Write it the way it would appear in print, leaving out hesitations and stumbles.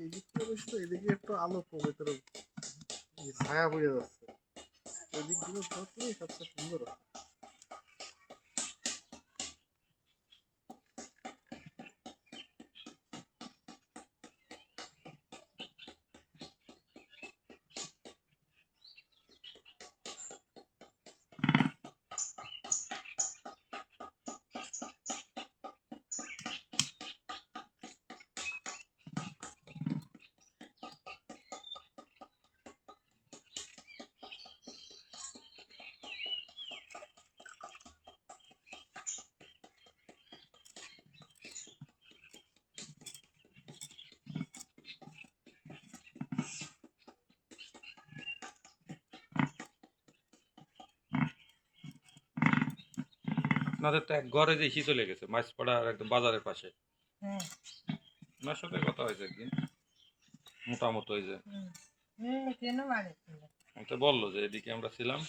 এদিকে অবশ্য এদিকে একটু আলো ভেতরে ছায়া হয়ে যাচ্ছে, ওই দিক গুলো সবচেয়ে সুন্দর। আপনাদের তো এক ঘরে দেখি চলে গেছে মাছপাড়া আর একদম বাজারের পাশে। ওনার সাথে কথা হয়েছে একদিন মোটামুটি ওই যে কেন বাড়ি তো বললো যে এদিকে আমরা ছিলাম